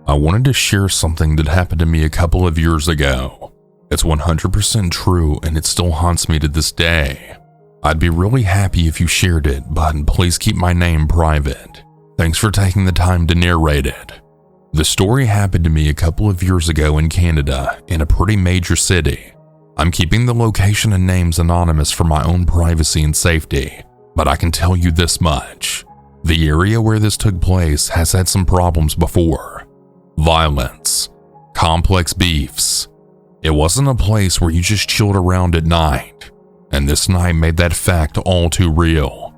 I wanted to share something that happened to me a couple of years ago. It's 100% true and it still haunts me to this day. I'd be really happy if you shared it, but please keep my name private. Thanks for taking the time to narrate it. The story happened to me a couple of years ago in Canada, in a pretty major city. I'm keeping the location and names anonymous for my own privacy and safety, but I can tell you this much. The area where this took place has had some problems before. Violence, complex beefs. It wasn't a place where you just chilled around at night, and this night made that fact all too real.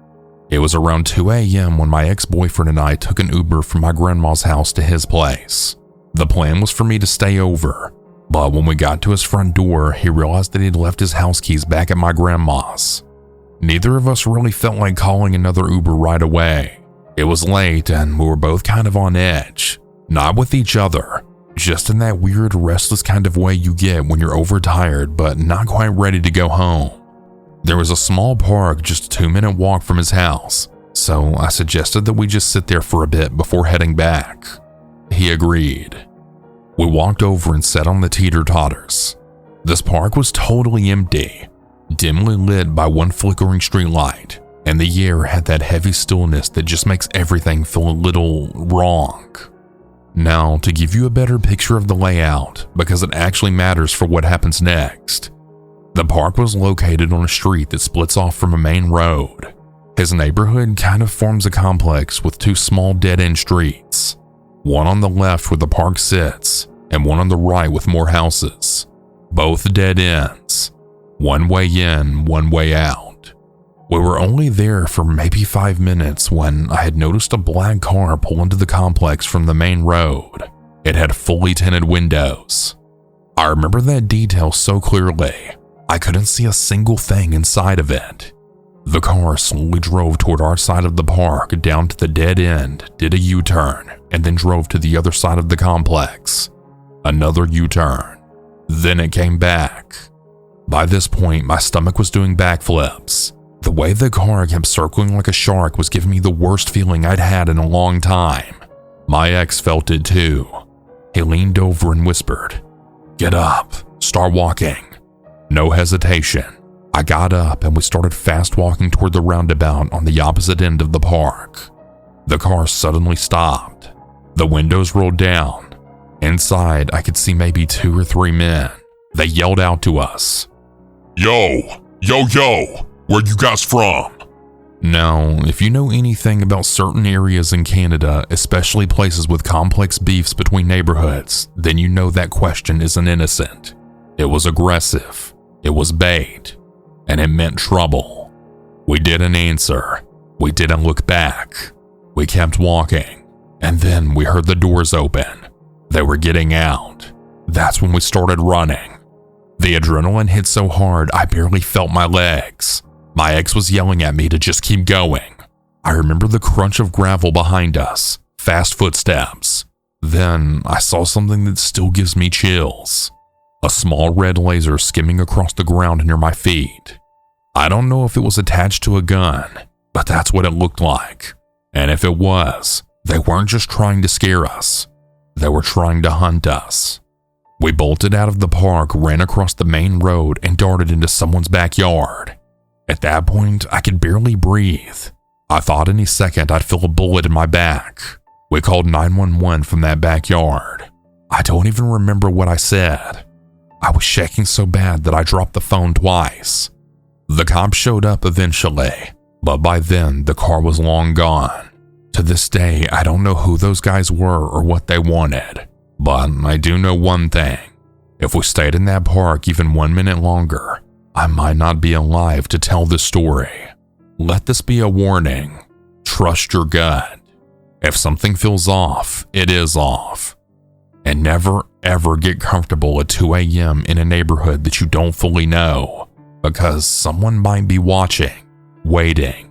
It was around 2 a.m. when my ex-boyfriend and I took an Uber from my grandma's house to his place. The plan was for me to stay over, but when we got to his front door, he realized that he'd left his house keys back at my grandma's. Neither of us really felt like calling another Uber right away. It was late and we were both kind of on edge. Not with each other, just in that weird, restless kind of way you get when you're overtired but not quite ready to go home. There was a small park just a 2-minute walk from his house, so I suggested that we just sit there for a bit before heading back. He agreed. We walked over and sat on the teeter-totters. This park was totally empty, dimly lit by one flickering streetlight, and the air had that heavy stillness that just makes everything feel a little wrong. Now, to give you a better picture of the layout, because it actually matters for what happens next, the park was located on a street that splits off from a main road. His neighborhood kind of forms a complex with 2 small dead-end streets, one on the left where the park sits, and one on the right with more houses, both dead ends, one way in, one way out. We were only there for maybe 5 minutes when I had noticed a black car pull into the complex from the main road. It had fully tinted windows. I remember that detail so clearly. I couldn't see a single thing inside of it. The car slowly drove toward our side of the park down to the dead end, did a U-turn, and then drove to the other side of the complex. Another U-turn. Then it came back. By this point, my stomach was doing backflips. The way the car kept circling like a shark was giving me the worst feeling I'd had in a long time. My ex felt it too. He leaned over and whispered, "Get up, start walking." No hesitation. I got up and we started fast walking toward the roundabout on the opposite end of the park. The car suddenly stopped. The windows rolled down. Inside, I could see maybe 2 or 3 men. They yelled out to us, "Yo, yo, yo! Where you guys from?" Now, if you know anything about certain areas in Canada, especially places with complex beefs between neighborhoods, then you know that question isn't innocent. It was aggressive, it was bait, and it meant trouble. We didn't answer, we didn't look back. We kept walking, and then we heard the doors open. They were getting out. That's when we started running. The adrenaline hit so hard I barely felt my legs. My ex was yelling at me to just keep going. I remember the crunch of gravel behind us, fast footsteps. Then I saw something that still gives me chills. A small red laser skimming across the ground near my feet. I don't know if it was attached to a gun, but that's what it looked like. And if it was, they weren't just trying to scare us. They were trying to hunt us. We bolted out of the park, ran across the main road, and darted into someone's backyard. At that point, I could barely breathe. I thought any second I'd feel a bullet in my back. We called 911 from that backyard. I don't even remember what I said. I was shaking so bad that I dropped the phone twice. The cops showed up eventually, but by then the car was long gone. To this day, I don't know who those guys were or what they wanted, but I do know one thing. If we stayed in that park even 1 minute longer, I might not be alive to tell this story. Let this be a warning. Trust your gut. If something feels off, it is off. And never ever get comfortable at 2 a.m. in a neighborhood that you don't fully know, because someone might be watching, waiting.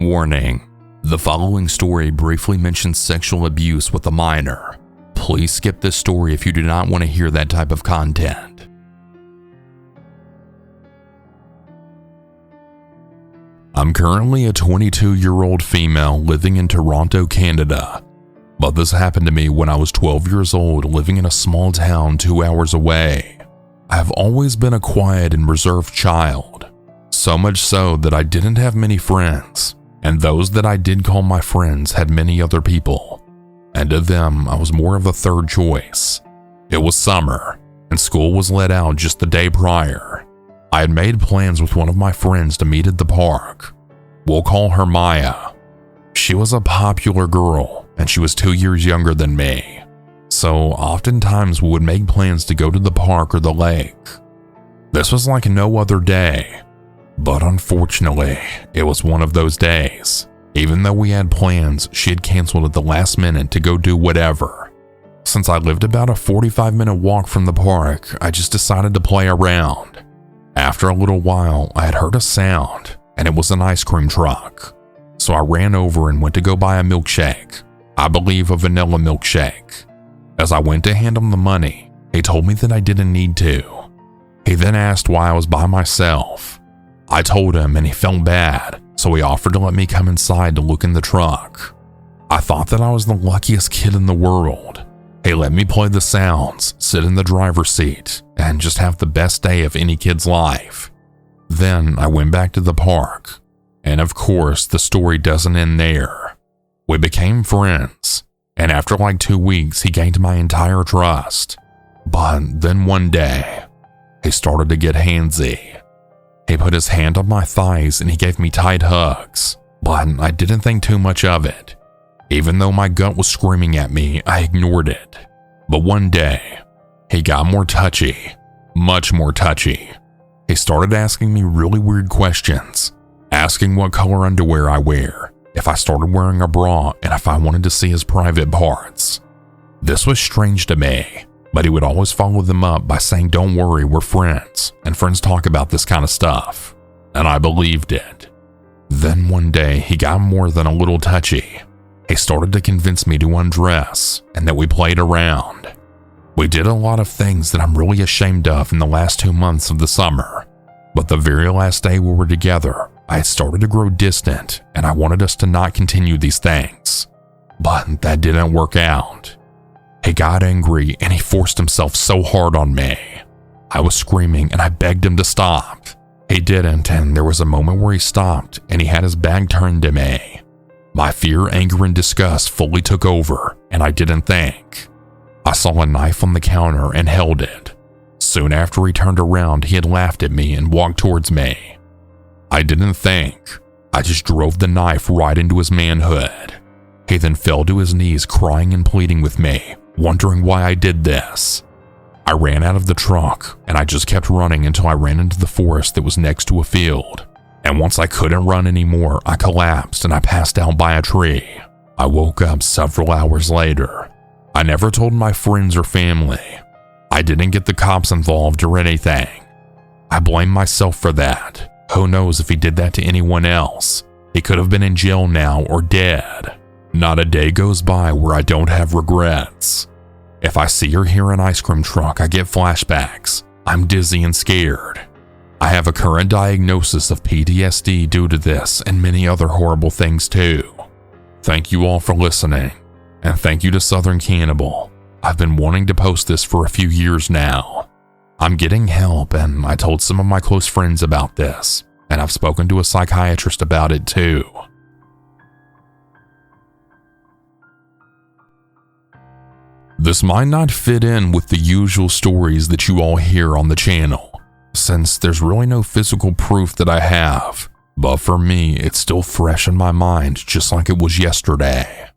Warning. The following story briefly mentions sexual abuse with a minor. Please skip this story if you do not want to hear that type of content. I'm currently a 22-year-old female living in Toronto, Canada, but this happened to me when I was 12 years old living in a small town 2 hours away. I've always been a quiet and reserved child, so much so that I didn't have many friends, and those that I did call my friends had many other people, and of them I was more of a third choice. It was summer, and school was let out just the day prior. I had made plans with one of my friends to meet at the park. We'll call her Maya. She was a popular girl, and she was 2 years younger than me. So oftentimes we would make plans to go to the park or the lake. This was like no other day, but unfortunately, it was one of those days. Even though we had plans, she had canceled at the last minute to go do whatever. Since I lived about a 45-minute walk from the park, I just decided to play around. After a little while, I had heard a sound, and it was an ice cream truck. So I ran over and went to go buy a milkshake. I believe a vanilla milkshake. As I went to hand him the money, he told me that I didn't need to. He then asked why I was by myself. I told him and he felt bad, so he offered to let me come inside to look in the truck. I thought that I was the luckiest kid in the world. He let me play the sounds, sit in the driver's seat, and just have the best day of any kid's life. Then I went back to the park, and of course the story doesn't end there. We became friends, and after like 2 weeks he gained my entire trust. But then one day, he started to get handsy. He put his hand on my thighs and he gave me tight hugs, but I didn't think too much of it. Even though my gut was screaming at me, I ignored it. But one day, he got more touchy, much more touchy. He started asking me really weird questions, asking what color underwear I wear, if I started wearing a bra, and if I wanted to see his private parts. This was strange to me, but he would always follow them up by saying, "Don't worry, we're friends, and friends talk about this kind of stuff." And I believed it. Then one day, he got more than a little touchy. He started to convince me to undress and that we played around. We did a lot of things that I'm really ashamed of in the last 2 months of the summer. But the very last day we were together, I had started to grow distant and I wanted us to not continue these things. But that didn't work out. He got angry and he forced himself so hard on me. I was screaming and I begged him to stop. He didn't, and there was a moment where he stopped and he had his back turned to me. My fear, anger, and disgust fully took over, and I didn't think. I saw a knife on the counter and held it. Soon after he turned around, he had laughed at me and walked towards me. I didn't think. I just drove the knife right into his manhood. He then fell to his knees crying and pleading with me, wondering why I did this. I ran out of the truck, and I just kept running until I ran into the forest that was next to a field. And once I couldn't run anymore, I collapsed and I passed out by a tree. I woke up several hours later. I never told my friends or family. I didn't get the cops involved or anything. I blame myself for that. Who knows if he did that to anyone else? He could have been in jail now or dead. Not a day goes by where I don't have regrets. If I see or hear an ice cream truck, I get flashbacks. I'm dizzy and scared. I have a current diagnosis of PTSD due to this and many other horrible things too. Thank you all for listening, and thank you to Southern Cannibal. I've been wanting to post this for a few years now. I'm getting help, and I told some of my close friends about this, and I've spoken to a psychiatrist about it too. This might not fit in with the usual stories that you all hear on the channel, since there's really no physical proof that I have, but for me, it's still fresh in my mind just like it was yesterday.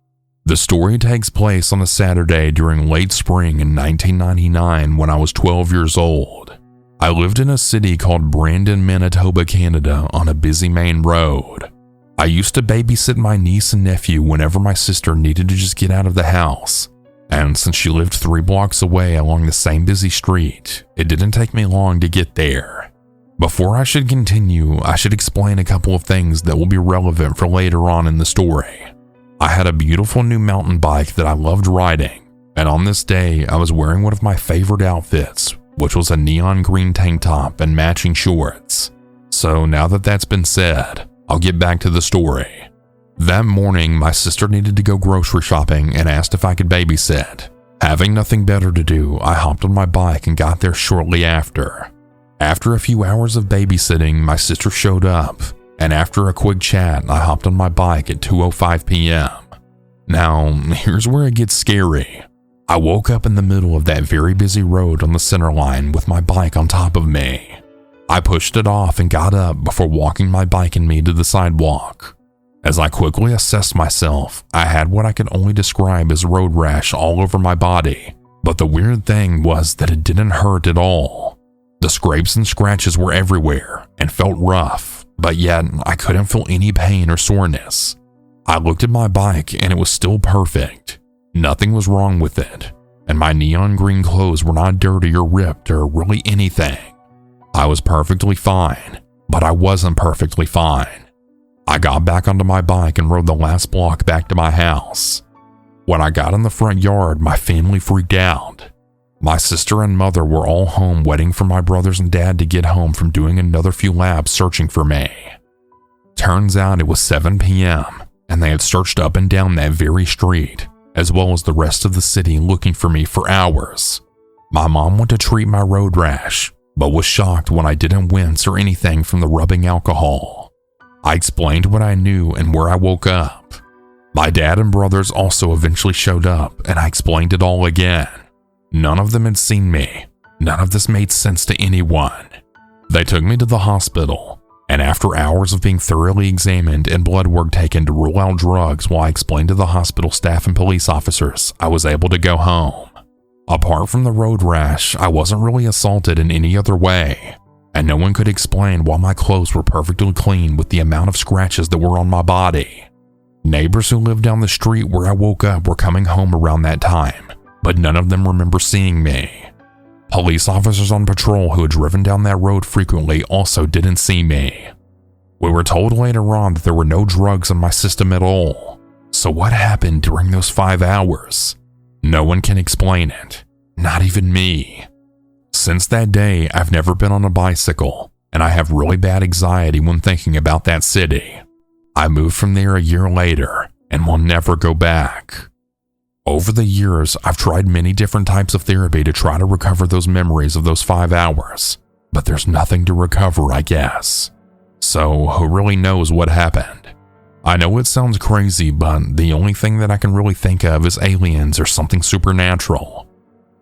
The story takes place on a Saturday during late spring in 1999 when I was 12 years old. I lived in a city called Brandon, Manitoba, Canada on a busy main road. I used to babysit my niece and nephew whenever my sister needed to just get out of the house. And since she lived 3 blocks away along the same busy street, it didn't take me long to get there. Before I should continue, I should explain a couple of things that will be relevant for later on in the story. I had a beautiful new mountain bike that I loved riding, and on this day, I was wearing one of my favorite outfits, which was a neon green tank top and matching shorts. So now that that's been said, I'll get back to the story. That morning, my sister needed to go grocery shopping and asked if I could babysit. Having nothing better to do, I hopped on my bike and got there shortly after. After a few hours of babysitting, my sister showed up, and after a quick chat, I hopped on my bike at 2:05 p.m. Now, here's where it gets scary. I woke up in the middle of that very busy road on the center line with my bike on top of me. I pushed it off and got up before walking my bike and me to the sidewalk. As I quickly assessed myself, I had what I could only describe as road rash all over my body, but the weird thing was that it didn't hurt at all. The scrapes and scratches were everywhere and felt rough, but yet I couldn't feel any pain or soreness. I looked at my bike and it was still perfect. Nothing was wrong with it, and my neon green clothes were not dirty or ripped or really anything. I was perfectly fine, but I wasn't perfectly fine. I got back onto my bike and rode the last block back to my house. When I got in the front yard, my family freaked out. My sister and mother were all home waiting for my brothers and dad to get home from doing another few laps searching for me. Turns out it was 7 p.m. and they had searched up and down that very street, as well as the rest of the city looking for me for hours. My mom went to treat my road rash, but was shocked when I didn't wince or anything from the rubbing alcohol. I explained what I knew and where I woke up. My dad and brothers also eventually showed up, and I explained it all again. None of them had seen me. None of this made sense to anyone. They took me to the hospital, and after hours of being thoroughly examined and blood work taken to rule out drugs while I explained to the hospital staff and police officers, I was able to go home. Apart from the road rash, I wasn't really assaulted in any other way, and no one could explain why my clothes were perfectly clean with the amount of scratches that were on my body. Neighbors who lived down the street where I woke up were coming home around that time, but none of them remember seeing me. Police officers on patrol who had driven down that road frequently also didn't see me. We were told later on that there were no drugs in my system at all. So what happened during those 5 hours? No one can explain it, not even me. Since that day, I've never been on a bicycle, and I have really bad anxiety when thinking about that city. I moved from there a year later and will never go back. Over the years, I've tried many different types of therapy to try to recover those memories of those 5 hours, but there's nothing to recover, I guess. So who really knows what happened? I know it sounds crazy, but the only thing that I can really think of is aliens or something supernatural.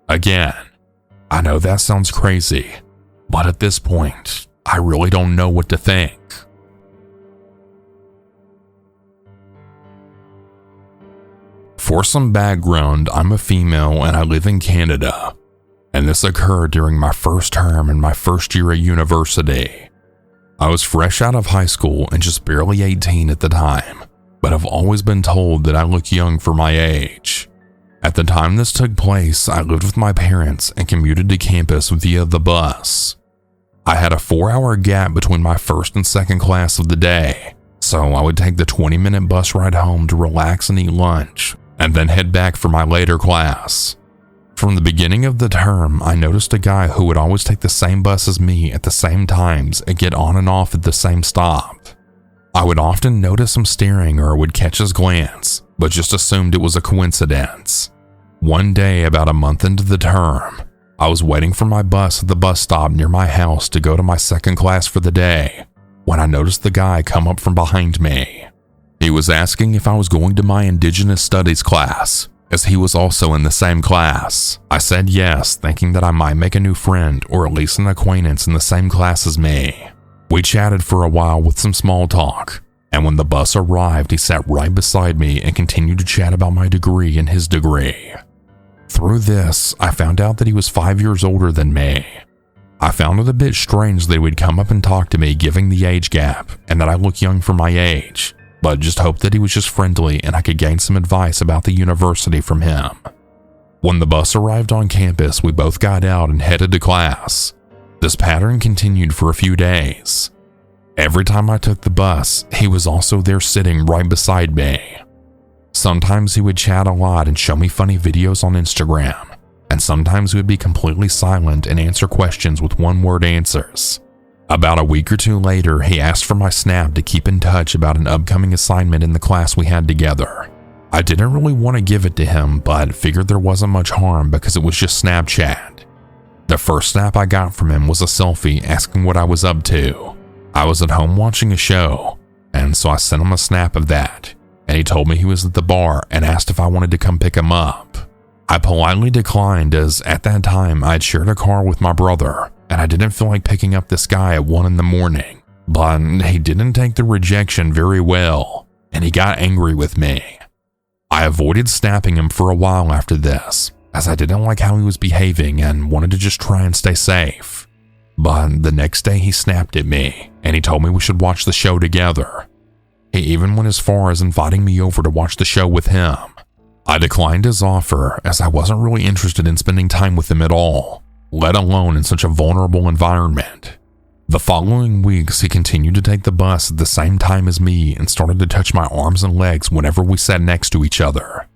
Again, I know that sounds crazy, but at this point, I really don't know what to think. For some background, I'm a female and I live in Canada, and this occurred during my first term in my first year at university. I was fresh out of high school and just barely 18 at the time, but I've always been told that I look young for my age. At the time this took place, I lived with my parents and commuted to campus via the bus. I had a 4-hour gap between my first and second class of the day, so I would take the 20-minute bus ride home to relax and eat lunch, and then head back for my later class. From the beginning of the term, I noticed a guy who would always take the same bus as me at the same times and get on and off at the same stop. I would often notice him staring or would catch his glance, but just assumed it was a coincidence. One day, about a month into the term, I was waiting for my bus at the bus stop near my house to go to my second class for the day, when I noticed the guy come up from behind me. He was asking if I was going to my Indigenous Studies class, as he was also in the same class. I said yes, thinking that I might make a new friend or at least an acquaintance in the same class as me. We chatted for a while with some small talk, and when the bus arrived, he sat right beside me and continued to chat about my degree and his degree. Through this, I found out that he was 5 years older than me. I found it a bit strange that he would come up and talk to me given the age gap and that I look young for my age, but just hoped that he was just friendly and I could gain some advice about the university from him. When the bus arrived on campus, we both got out and headed to class. This pattern continued for a few days. Every time I took the bus, he was also there sitting right beside me. Sometimes he would chat a lot and show me funny videos on Instagram, and sometimes he would be completely silent and answer questions with one-word answers. About a week or two later, he asked for my Snap to keep in touch about an upcoming assignment in the class we had together. I didn't really want to give it to him, but figured there wasn't much harm because it was just Snapchat. The first snap I got from him was a selfie asking what I was up to. I was at home watching a show, and so I sent him a snap of that, and he told me he was at the bar and asked if I wanted to come pick him up. I politely declined as at that time I had shared a car with my brother, and I didn't feel like picking up this guy at 1 a.m, but he didn't take the rejection very well, and he got angry with me. I avoided snapping him for a while after this, as I didn't like how he was behaving and wanted to just try and stay safe. But the next day he snapped at me, and he told me we should watch the show together. He even went as far as inviting me over to watch the show with him. I declined his offer as I wasn't really interested in spending time with him at all, let alone in such a vulnerable environment. The following weeks, he continued to take the bus at the same time as me and started to touch my arms and legs whenever we sat next to each other.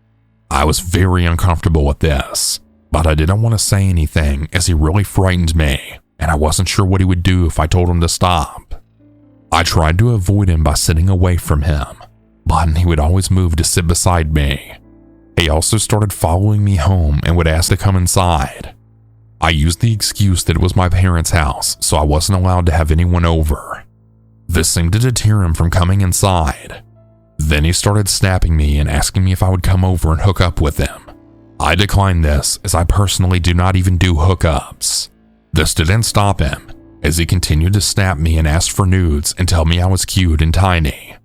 I was very uncomfortable with this, but I didn't want to say anything as he really frightened me, and I wasn't sure what he would do if I told him to stop. I tried to avoid him by sitting away from him, but he would always move to sit beside me. He also started following me home and would ask to come inside. I used the excuse that it was my parents' house, so I wasn't allowed to have anyone over. This seemed to deter him from coming inside. Then he started snapping me and asking me if I would come over and hook up with him. I declined this as I personally do not even do hookups. This didn't stop him, as he continued to snap me and asked for nudes and tell me I was cute and tiny.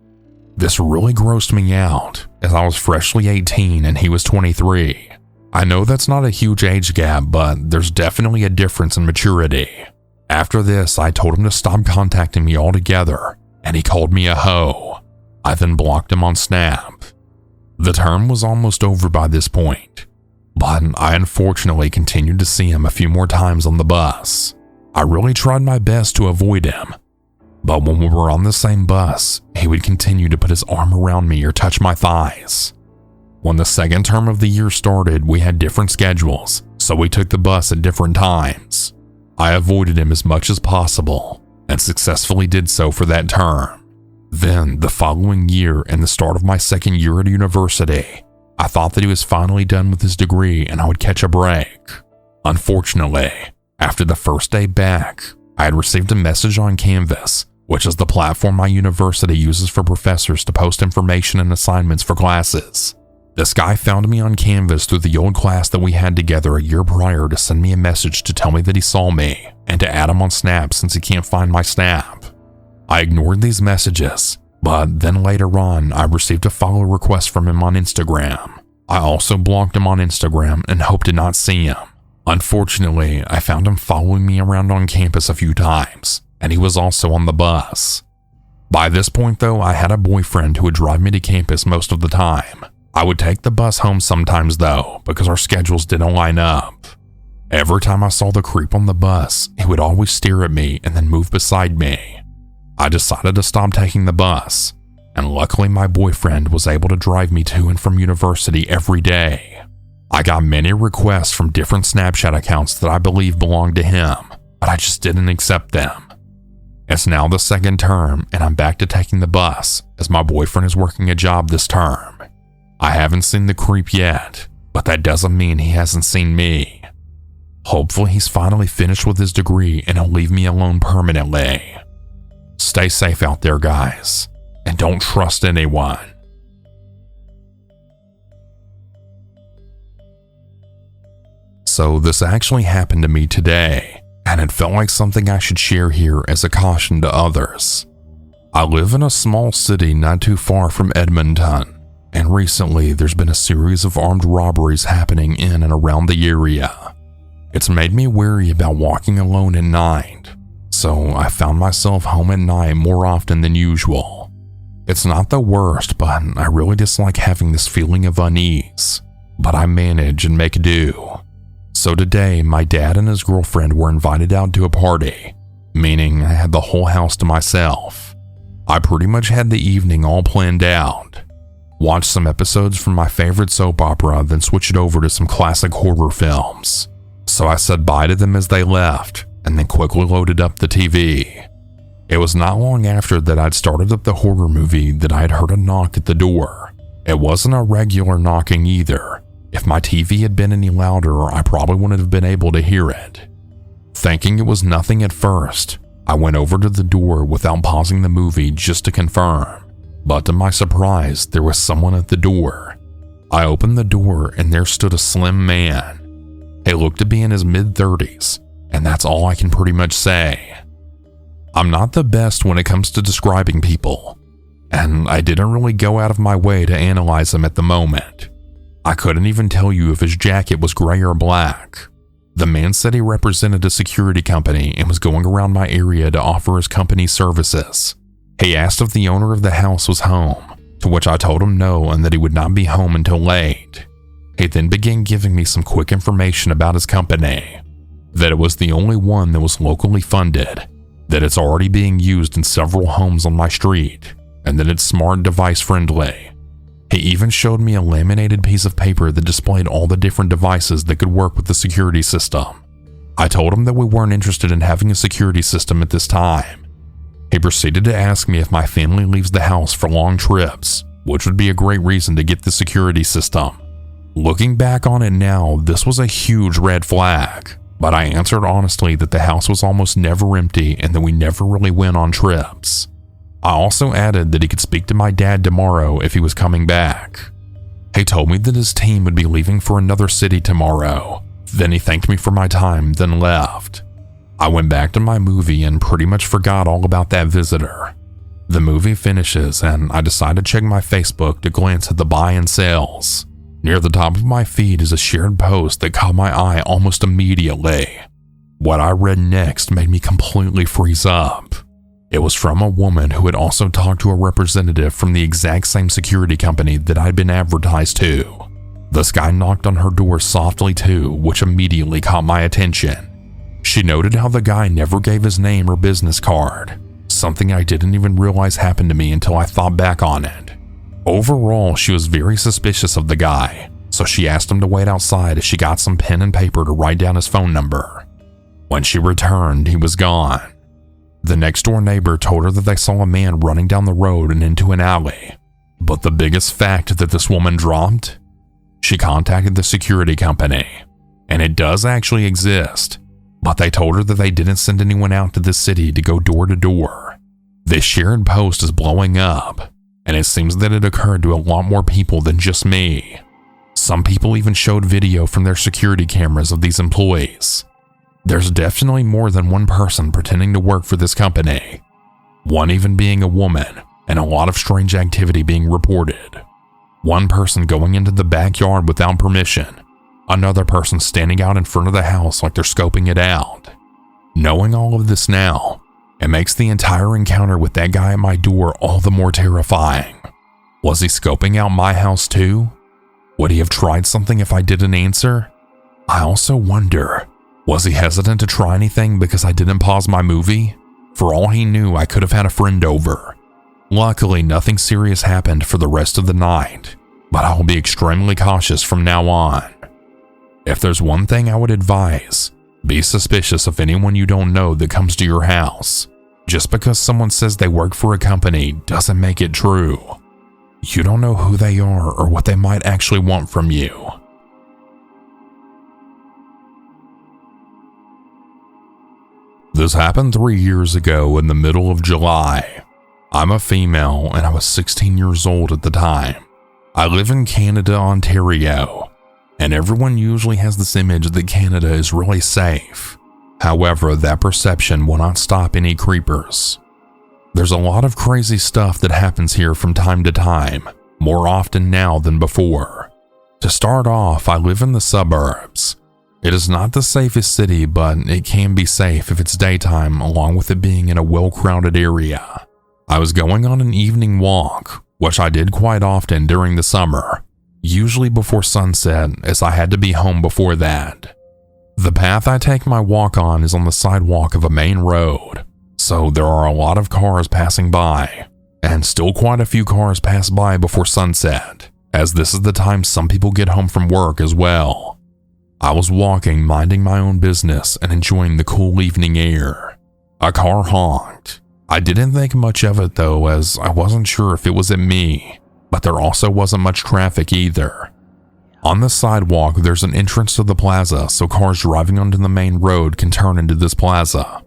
This really grossed me out, as I was freshly 18 and he was 23. I know that's not a huge age gap, but there's definitely a difference in maturity. After this, I told him to stop contacting me altogether, and he called me a hoe. I then blocked him on Snap. The term was almost over by this point, but I unfortunately continued to see him a few more times on the bus. I really tried my best to avoid him, but when we were on the same bus, he would continue to put his arm around me or touch my thighs. When the second term of the year started, we had different schedules, so we took the bus at different times. I avoided him as much as possible, and successfully did so for that term. Then, the following year and the start of my second year at university, I thought that he was finally done with his degree and I would catch a break. Unfortunately, after the first day back, I had received a message on Canvas, which is the platform my university uses for professors to post information and assignments for classes. This guy found me on Canvas through the old class that we had together a year prior to send me a message to tell me that he saw me and to add him on Snap since he can't find my Snap. I ignored these messages, but then later on I received a follow request from him on Instagram. I also blocked him on Instagram and hoped to not see him. Unfortunately, I found him following me around on campus a few times, and he was also on the bus. By this point though, I had a boyfriend who would drive me to campus most of the time. I would take the bus home sometimes though, because our schedules didn't line up. Every time I saw the creep on the bus, he would always stare at me and then move beside me. I decided to stop taking the bus, and luckily my boyfriend was able to drive me to and from university every day. I got many requests from different Snapchat accounts that I believe belonged to him, but I just didn't accept them. It's now the second term and I'm back to taking the bus as my boyfriend is working a job this term. I haven't seen the creep yet, but that doesn't mean he hasn't seen me. Hopefully he's finally finished with his degree and he'll leave me alone permanently. Stay safe out there, guys, and don't trust anyone. So this actually happened to me today, and it felt like something I should share here as a caution to others. I live in a small city not too far from Edmonton, and recently there's been a series of armed robberies happening in and around the area. It's made me wary about walking alone at night, so I found myself home at night more often than usual. It's not the worst, but I really dislike having this feeling of unease, but I manage and make do. So today, my dad and his girlfriend were invited out to a party, meaning I had the whole house to myself. I pretty much had the evening all planned out. Watched some episodes from my favorite soap opera, then switched over to some classic horror films. So I said bye to them as they left, and then quickly loaded up the TV. It was not long after that I'd started up the horror movie that I had heard a knock at the door. It wasn't a regular knocking either. If my TV had been any louder, I probably wouldn't have been able to hear it. Thinking it was nothing at first, I went over to the door without pausing the movie just to confirm. But to my surprise, there was someone at the door. I opened the door and there stood a slim man. He looked to be in his mid-30s, and that's all I can pretty much say. I'm not the best when it comes to describing people, and I didn't really go out of my way to analyze him at the moment. I couldn't even tell you if his jacket was gray or black. The man said he represented a security company and was going around my area to offer his company services. He asked if the owner of the house was home, to which I told him no and that he would not be home until late. He then began giving me some quick information about his company, that it was the only one that was locally funded, that it's already being used in several homes on my street, and that it's smart device friendly. He even showed me a laminated piece of paper that displayed all the different devices that could work with the security system. I told him that we weren't interested in having a security system at this time. He proceeded to ask me if my family leaves the house for long trips, which would be a great reason to get the security system. Looking back on it now, this was a huge red flag, but I answered honestly that the house was almost never empty and that we never really went on trips. I also added that he could speak to my dad tomorrow if he was coming back. He told me that his team would be leaving for another city tomorrow. Then he thanked me for my time, then left. I went back to my movie and pretty much forgot all about that visitor. The movie finishes and I decide to check my Facebook to glance at the buy and sales. Near the top of my feed is a shared post that caught my eye almost immediately. What I read next made me completely freeze up. It was from a woman who had also talked to a representative from the exact same security company that I'd been advertised to. This guy knocked on her door softly too, which immediately caught my attention. She noted how the guy never gave his name or business card, something I didn't even realize happened to me until I thought back on it. Overall, she was very suspicious of the guy, so she asked him to wait outside as she got some pen and paper to write down his phone number. When she returned, he was gone. The next door neighbor told her that they saw a man running down the road and into an alley. But the biggest fact that this woman dropped? She contacted the security company, and it does actually exist, but they told her that they didn't send anyone out to the city to go door to door. This shared post is blowing up, and it seems that it occurred to a lot more people than just me. Some people even showed video from their security cameras of these employees. There's definitely more than one person pretending to work for this company, one even being a woman, and a lot of strange activity being reported. One person going into the backyard without permission, another person standing out in front of the house like they're scoping it out. Knowing all of this now, it makes the entire encounter with that guy at my door all the more terrifying. Was he scoping out my house too? Would he have tried something if I didn't answer? I also wonder, was he hesitant to try anything because I didn't pause my movie? For all he knew, I could have had a friend over. Luckily, nothing serious happened for the rest of the night, but I will be extremely cautious from now on. If there's one thing I would advise, be suspicious of anyone you don't know that comes to your house. Just because someone says they work for a company doesn't make it true. You don't know who they are or what they might actually want from you. This happened 3 years ago in the middle of July. I'm a female and I was 16 years old at the time. I live in Canada, Ontario, and everyone usually has this image that Canada is really safe. However, that perception will not stop any creepers. There's a lot of crazy stuff that happens here from time to time, more often now than before. To start off, I live in the suburbs. It is not the safest city, but it can be safe if it's daytime, along with it being in a well-crowded area. I was going on an evening walk, which I did quite often during the summer, usually before sunset, as I had to be home before that. The path I take my walk on is on the sidewalk of a main road, so there are a lot of cars passing by, and still quite a few cars pass by before sunset, as this is the time some people get home from work as well. I was walking, minding my own business and enjoying the cool evening air. A car honked. I didn't think much of it though, as I wasn't sure if it was at me, but there also wasn't much traffic either. On the sidewalk, there's an entrance to the plaza, so cars driving onto the main road can turn into this plaza.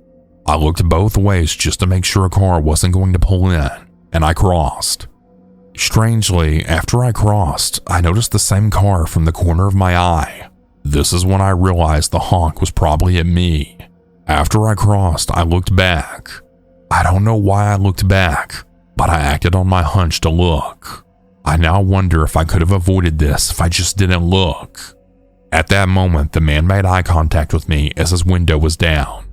I looked both ways just to make sure a car wasn't going to pull in, and I crossed. Strangely, after I crossed, I noticed the same car from the corner of my eye. This is when I realized the honk was probably at me. After I crossed, I looked back. I don't know why I looked back, but I acted on my hunch to look. I now wonder if I could have avoided this if I just didn't look. At that moment, the man made eye contact with me as his window was down.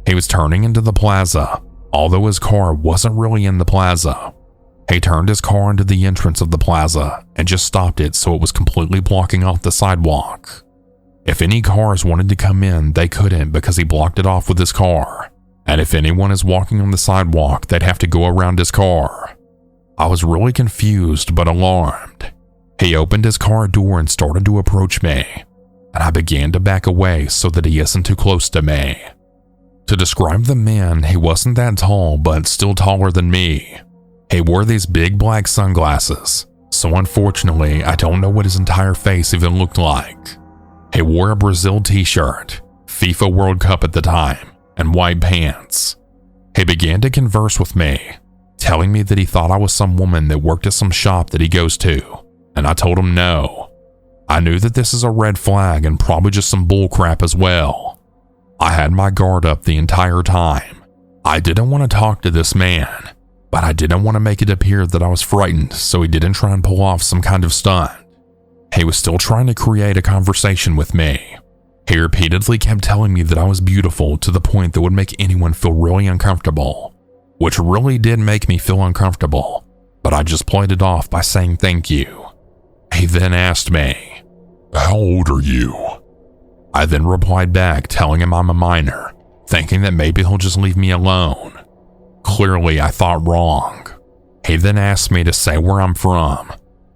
He was turning into the plaza, although his car wasn't really in the plaza. He turned his car into the entrance of the plaza and just stopped it so it was completely blocking off the sidewalk. If any cars wanted to come in, they couldn't because he blocked it off with his car. And if anyone is walking on the sidewalk, they'd have to go around his car. I was really confused but alarmed. He opened his car door and started to approach me, and I began to back away so that he isn't too close to me. To describe the man, he wasn't that tall, but still taller than me. He wore these big black sunglasses, so unfortunately, I don't know what his entire face even looked like. He wore a Brazil t-shirt, FIFA World Cup at the time, and white pants. He began to converse with me, telling me that he thought I was some woman that worked at some shop that he goes to, and I told him no. I knew that this is a red flag and probably just some bullcrap as well. I had my guard up the entire time. I didn't want to talk to this man, but I didn't want to make it appear that I was frightened, so he didn't try and pull off some kind of stunt. He was still trying to create a conversation with me. He repeatedly kept telling me that I was beautiful to the point that would make anyone feel really uncomfortable, which really did make me feel uncomfortable, but I just played it off by saying thank you. He then asked me, "How old are you?" I then replied back telling him I'm a minor, thinking that maybe he'll just leave me alone. Clearly, I thought wrong. He then asked me to say where I'm from,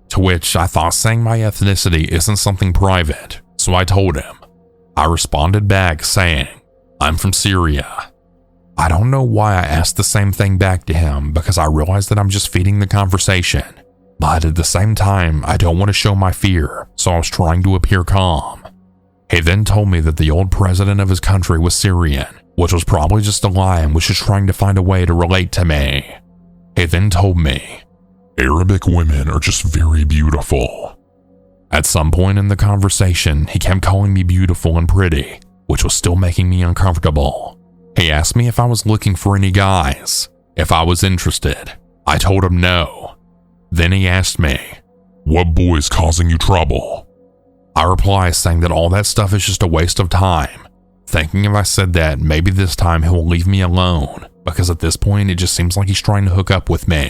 to which I thought saying my ethnicity isn't something private, so I told him. I responded back saying, "I'm from Syria." I don't know why I asked the same thing back to him because I realized that I'm just feeding the conversation, but at the same time, I don't want to show my fear, so I was trying to appear calm. He then told me that the old president of his country was Syrian, which was probably just a lie and was just trying to find a way to relate to me. He then told me, "Arabic women are just very beautiful." At some point in the conversation, he kept calling me beautiful and pretty, which was still making me uncomfortable. He asked me if I was looking for any guys, if I was interested. I told him no. Then he asked me, "What boy's causing you trouble?" I replied saying that all that stuff is just a waste of time, thinking if I said that, maybe this time he will leave me alone, because at this point it just seems like he's trying to hook up with me.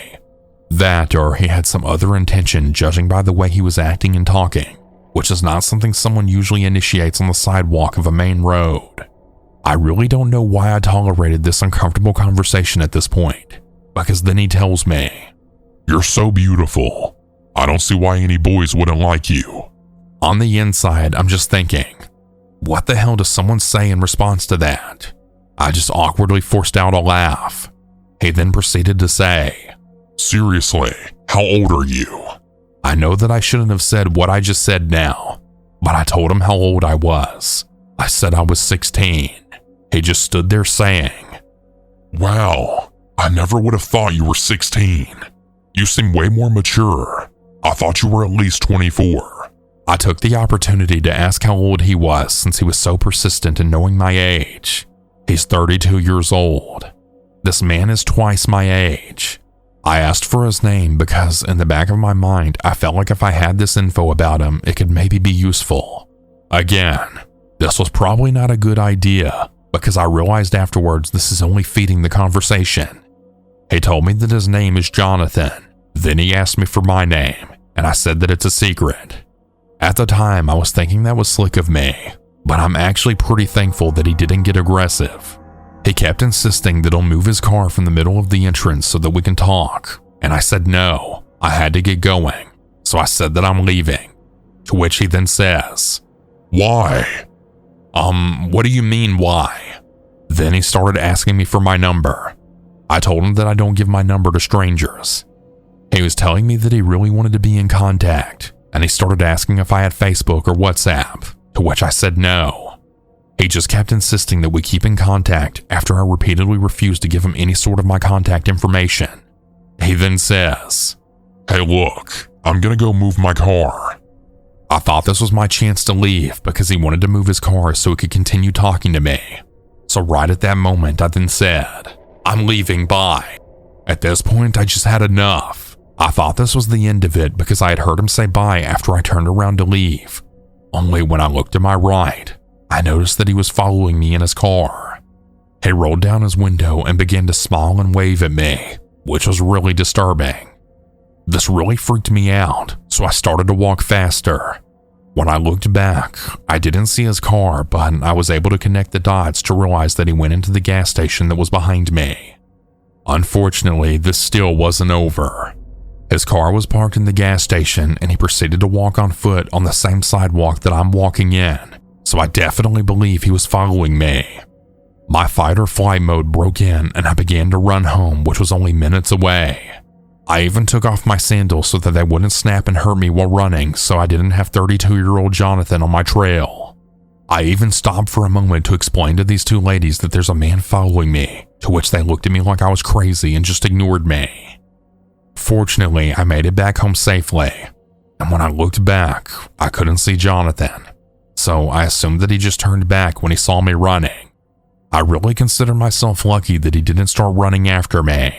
That or he had some other intention judging by the way he was acting and talking, which is not something someone usually initiates on the sidewalk of a main road. I really don't know why I tolerated this uncomfortable conversation at this point, because then he tells me, "You're so beautiful. I don't see why any boys wouldn't like you." On the inside, I'm just thinking, what the hell does someone say in response to that? I just awkwardly forced out a laugh. He then proceeded to say, "Seriously, how old are you?" I know that I shouldn't have said what I just said now, but I told him how old I was. I said I was 16. He just stood there saying, "Wow, I never would have thought you were 16. You seem way more mature. I thought you were at least 24. I took the opportunity to ask how old he was since he was so persistent in knowing my age. He's 32 years old. This man is twice my age. I asked for his name because in the back of my mind, I felt like if I had this info about him, it could maybe be useful. Again, this was probably not a good idea because I realized afterwards this is only feeding the conversation. He told me that his name is Jonathan. Then he asked me for my name, and I said that it's a secret. At the time, I was thinking that was slick of me, but I'm actually pretty thankful that he didn't get aggressive. He kept insisting that he'll move his car from the middle of the entrance so that we can talk, and I said no, I had to get going, so I said that I'm leaving, to which he then says, "Why?" What do you mean why? Then he started asking me for my number. I told him that I don't give my number to strangers. He was telling me that he really wanted to be in contact, and he started asking if I had Facebook or WhatsApp, to which I said no. He just kept insisting that we keep in contact after I repeatedly refused to give him any sort of my contact information. He then says, "Hey look, I'm gonna go move my car." I thought this was my chance to leave because he wanted to move his car so he could continue talking to me. So right at that moment, I then said, "I'm leaving, bye." At this point, I just had enough. I thought this was the end of it because I had heard him say bye after I turned around to leave. Only when I looked to my right, I noticed that he was following me in his car. He rolled down his window and began to smile and wave at me, which was really disturbing. This really freaked me out, so I started to walk faster. When I looked back, I didn't see his car, but I was able to connect the dots to realize that he went into the gas station that was behind me. Unfortunately, this still wasn't over. His car was parked in the gas station and he proceeded to walk on foot on the same sidewalk that I'm walking in, so I definitely believe he was following me. My fight or flight mode broke in and I began to run home, which was only minutes away. I even took off my sandals so that they wouldn't snap and hurt me while running, so I didn't have 32-year-old Jonathan on my trail. I even stopped for a moment to explain to these two ladies that there's a man following me, to which they looked at me like I was crazy and just ignored me. Fortunately, I made it back home safely, and when I looked back, I couldn't see Jonathan, so I assumed that he just turned back when he saw me running. I really consider myself lucky that he didn't start running after me.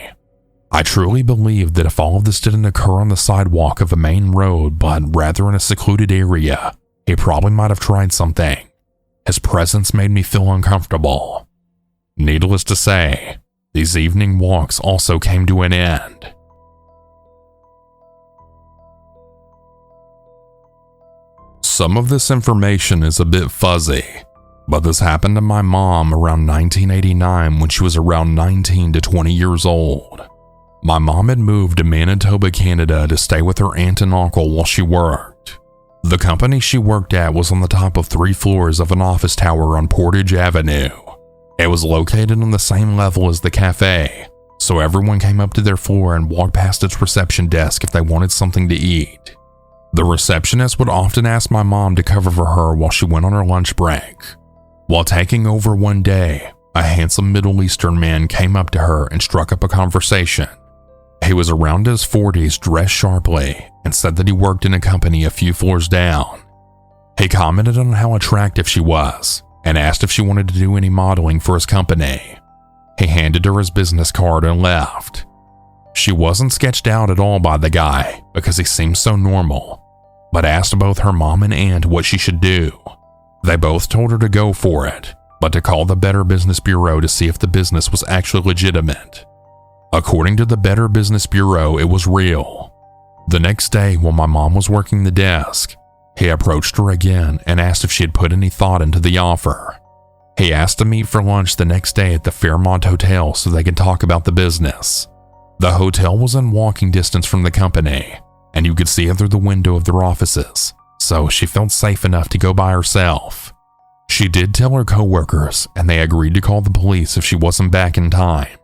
I truly believe that if all of this didn't occur on the sidewalk of a main road, but rather in a secluded area, he probably might have tried something. His presence made me feel uncomfortable. Needless to say, these evening walks also came to an end. Some of this information is a bit fuzzy, but this happened to my mom around 1989 when she was around 19 to 20 years old. My mom had moved to Manitoba, Canada to stay with her aunt and uncle while she worked. The company she worked at was on the top of 3 floors of an office tower on Portage Avenue. It was located on the same level as the cafe, so everyone came up to their floor and walked past its reception desk if they wanted something to eat. The receptionist would often ask my mom to cover for her while she went on her lunch break. While taking over one day, a handsome Middle Eastern man came up to her and struck up a conversation. He was around his 40s, dressed sharply, and said that he worked in a company a few floors down. He commented on how attractive she was and asked if she wanted to do any modeling for his company. He handed her his business card and left. She wasn't sketched out at all by the guy because he seemed so normal, but asked both her mom and aunt what she should do. They both told her to go for it, but to call the Better Business Bureau to see if the business was actually legitimate. According to the Better Business Bureau, it was real. The next day, while my mom was working the desk, he approached her again and asked if she had put any thought into the offer. He asked to meet for lunch the next day at the Fairmont Hotel so they could talk about the business. The hotel was in walking distance from the company, and you could see it through the window of their offices, so she felt safe enough to go by herself. She did tell her coworkers, and they agreed to call the police if she wasn't back in time.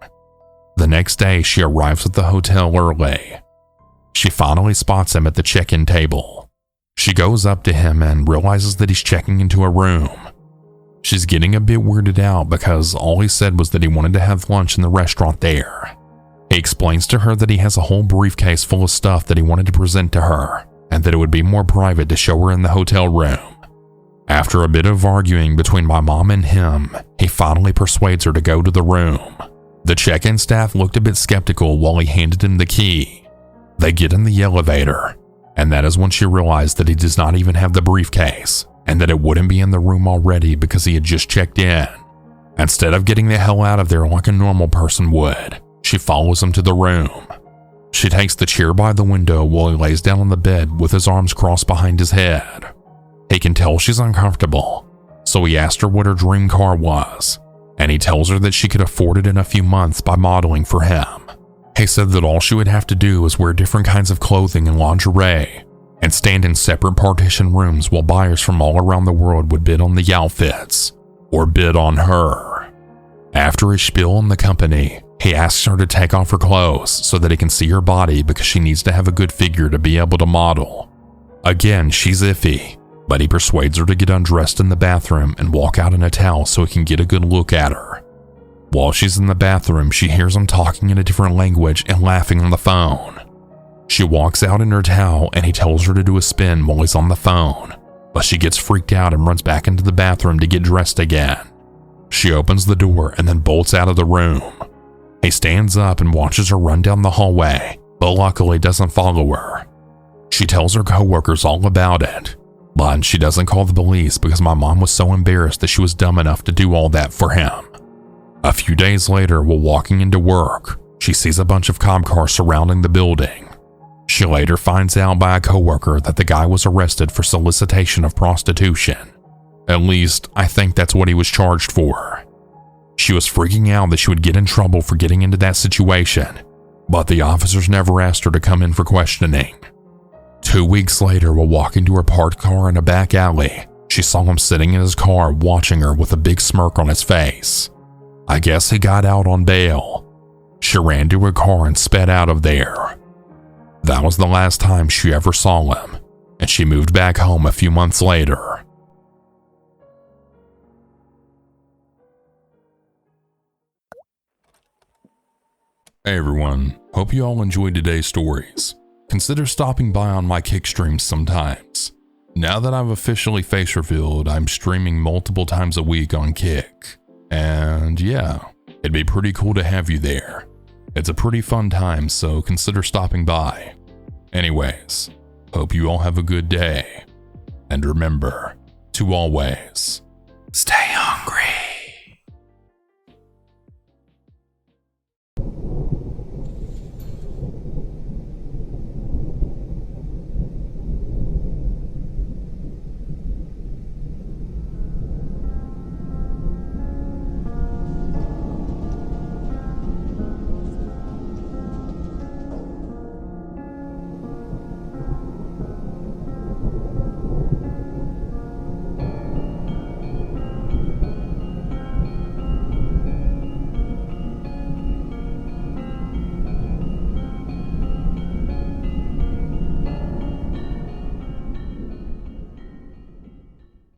The next day, she arrives at the hotel early. She finally spots him at the check-in table. She goes up to him and realizes that he's checking into a room. She's getting a bit weirded out because all he said was that he wanted to have lunch in the restaurant there. He explains to her that he has a whole briefcase full of stuff that he wanted to present to her, and that it would be more private to show her in the hotel room. After a bit of arguing between my mom and him, he finally persuades her to go to the room. The check-in staff looked a bit skeptical while he handed him the key. They get in the elevator, and that is when she realized that he does not even have the briefcase, and that it wouldn't be in the room already because he had just checked in. Instead of getting the hell out of there like a normal person would, she follows him to the room. She takes the chair by the window while he lays down on the bed with his arms crossed behind his head. He can tell she's uncomfortable, so he asked her what her dream car was, and he tells her that she could afford it in a few months by modeling for him. He said that all she would have to do is wear different kinds of clothing and lingerie, and stand in separate partition rooms while buyers from all around the world would bid on the outfits, or bid on her. After his spiel on the company, He asks her to take off her clothes so that he can see her body because she needs to have a good figure to be able to model. Again, she's iffy, but he persuades her to get undressed in the bathroom and walk out in a towel so he can get a good look at her. While she's in the bathroom, she hears him talking in a different language and laughing on the phone. She walks out in her towel and he tells her to do a spin while he's on the phone, but she gets freaked out and runs back into the bathroom to get dressed again. She opens the door and then bolts out of the room. He stands up and watches her run down the hallway, but luckily doesn't follow her. She tells her coworkers all about it, but she doesn't call the police because my mom was so embarrassed that she was dumb enough to do all that for him. A few days later, while walking into work, she sees a bunch of cop cars surrounding the building. She later finds out by a coworker that the guy was arrested for solicitation of prostitution. At least, I think that's what he was charged for. She was freaking out that she would get in trouble for getting into that situation, but the officers never asked her to come in for questioning. 2 weeks later, while walking to her parked car in a back alley, she saw him sitting in his car watching her with a big smirk on his face. I guess he got out on bail. She ran to her car and sped out of there. That was the last time she ever saw him, and she moved back home a few months later. Hey everyone, hope you all enjoyed today's stories. Consider stopping by on my Kick streams sometimes. Now that I've officially face revealed, I'm streaming multiple times a week on Kick. And yeah, it'd be pretty cool to have you there. It's a pretty fun time, so consider stopping by. Anyways, hope you all have a good day. And remember to always stay